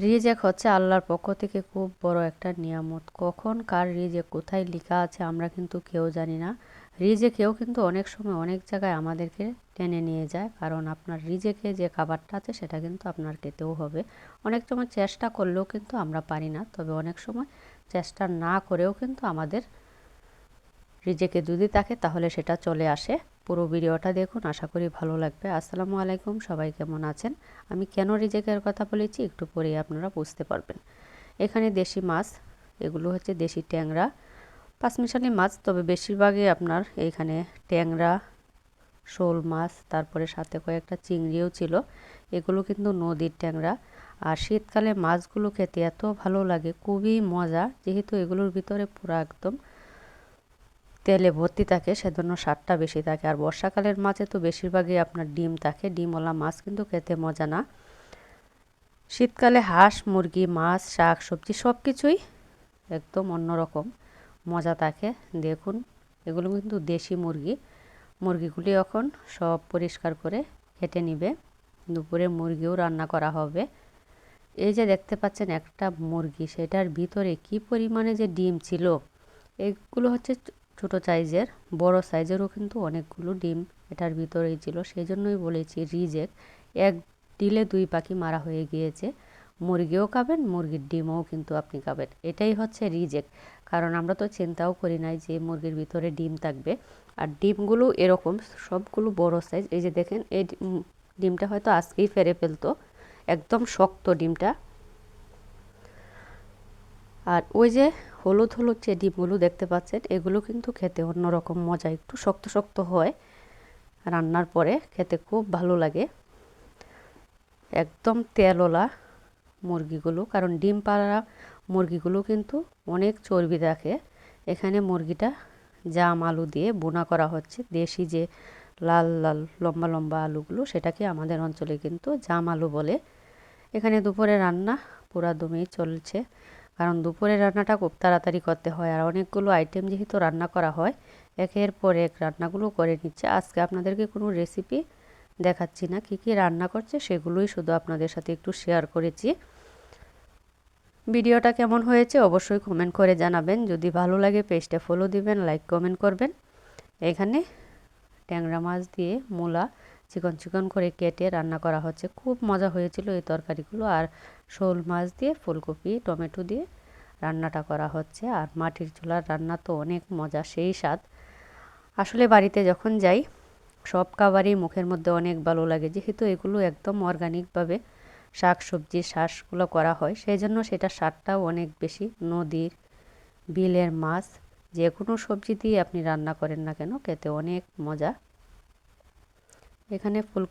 রিজেক হচ্ছে আল্লাহর পক্ষ থেকে খুব বড় একটা নিয়ামত। কখন কার রিজেক কোথায় লেখা আছে আমরা কিন্তু কেউ জানি না। রিজেকেও কিন্তু অনেক সময় অনেক জায়গায় আমাদেরকে টেনে নিয়ে যায়, কারণ আপনার রিজেকে যে খাবারটা আছে সেটা কিন্তু আপনার খেতেও হবে। অনেক সময় চেষ্টা করলেও কিন্তু আমরা পারি না, তবে অনেক সময় চেষ্টা না করেও কিন্তু আমাদের রিজেকে যদি থাকে তাহলে সেটা চলে আসে। পুরো ভিডিওটা দেখুন, আশা করি ভালো লাগবে। আসসালামু আলাইকুম, সবাই কেমন আছেন? আমি কেন রিজেকের কথা বলেছি একটু পরেই আপনারা বুঝতে পারবেন। এখানে দেশি মাছ, এগুলো হচ্ছে দেশি ট্যাংরা, পাঁচমিশালি মাছ, তবে বেশিরভাগই আপনার এইখানে ট্যাংরা, শোল মাছ, তারপরে সাথে কয়েকটা চিংড়িও ছিল। এগুলো কিন্তু নদীর ট্যাংরা। আর শীতকালে মাছগুলো খেতে এত ভালো লাগে, খুবই মজা, যেহেতু এগুলোর ভিতরে পুরো একদম তেলে ভর্তি থাকে সেজন্য স্বাদটা বেশি থাকে। আর বর্ষাকালের মাছে তো বেশিরভাগই আপনার ডিম থাকে, ডিমওয়ালা মাছ কিন্তু খেতে মজা না। শীতকালে হাঁস, মুরগি, মাছ, শাক সবজি সব কিছুই একদম অন্যরকম মজা থাকে। দেখুন, এগুলো কিন্তু দেশি মুরগি। মুরগিগুলি এখন সব পরিষ্কার করে কেটে নিবে, দুপুরে মুরগিও রান্না করা হবে। এই যে দেখতে পাচ্ছেন একটা মুরগি, সেটার ভিতরে কি পরিমাণে যে ডিম ছিল। এগুলো হচ্ছে ছোট সাইজের, বড় সাইজেরও কিন্তু অনেকগুলো ডিম এটার ভিতরেই ছিল। সেই জন্যই বলেছি রিজেক, এক ডিলে দুই পাখি মারা হয়ে গিয়েছে। মুরগিও খাবেন, মুরগির ডিমও কিন্তু আপনি খাবেন, এটাই হচ্ছে রিজেক। কারণ আমরা তো চিন্তাও করি নাই যে মুরগির ভিতরে ডিম থাকবে। আর ডিমগুলো এরকম সবগুলো বড় সাইজ। এই যে দেখেন, এই ডিমটা হয়তো আজকেই ফেরে ফেলতো, একদম শক্ত ডিমটা। আর ওই যে হলুদ হলুদ যে ডিমগুলো দেখতে পাচ্ছেন, এগুলো কিন্তু খেতে অন্যরকম মজা, একটু শক্ত শক্ত হয়, রান্নার পরে খেতে খুব ভালো লাগে। একদম তেলওয়ালা মুরগিগুলো, কারণ ডিম পাড়া মুরগিগুলো কিন্তু অনেক চর্বি থাকে। এখানে মুরগিটা জাম আলু দিয়ে বোনা করা হচ্ছে, দেশি যে লাল লাল লম্বা লম্বা আলুগুলো, সেটাকে আমাদের অঞ্চলে কিন্তু জাম আলু বলে। এখানে দুপুরে রান্না পুরা দমেই চলছে, কারণ দুপুরের রান্নাটা খুব তাড়াতাড়ি করতে হয়। আর অনেকগুলো আইটেম যেহেতু রান্না করা হয়, একের পর এক রান্নাগুলো করে নিচ্ছে। আজকে আপনাদেরকে কোনো রেসিপি দেখাচ্ছি না, কি কি রান্না করছে সেগুলোই শুধু আপনাদের সাথে একটু শেয়ার করেছি। ভিডিওটা কেমন হয়েছে অবশ্যই কমেন্ট করে জানাবেন। যদি ভালো লাগে পেজটা ফলো দিবেন, লাইক কমেন্ট করবেন। এখানে ট্যাংরা মাছ দিয়ে মূলা চিকন চিকন করে কেটে রান্না করা হচ্ছে, খুব মজা হয়েছিল এই তরকারিগুলো। আর শোল মাছ দিয়ে ফুলকপি টমেটো দিয়ে রান্নাটা করা হচ্ছে। আর মাটির চুলার রান্না তো অনেক মজা, সেই স্বাদ। আসলে বাড়িতে যখন যাই সব খাবারই মুখের মধ্যে অনেক ভালো লাগে, যেহেতু এগুলো একদম অর্গানিকভাবে শাক সবজি চাষগুলো করা হয়, সেই জন্য সেটা স্বাদটাও অনেক বেশি। নদীর বিলের মাছ যে কোনো সবজি দিয়ে আপনি রান্না করেন না কেন, খেতে অনেক মজা। এখানে ফুল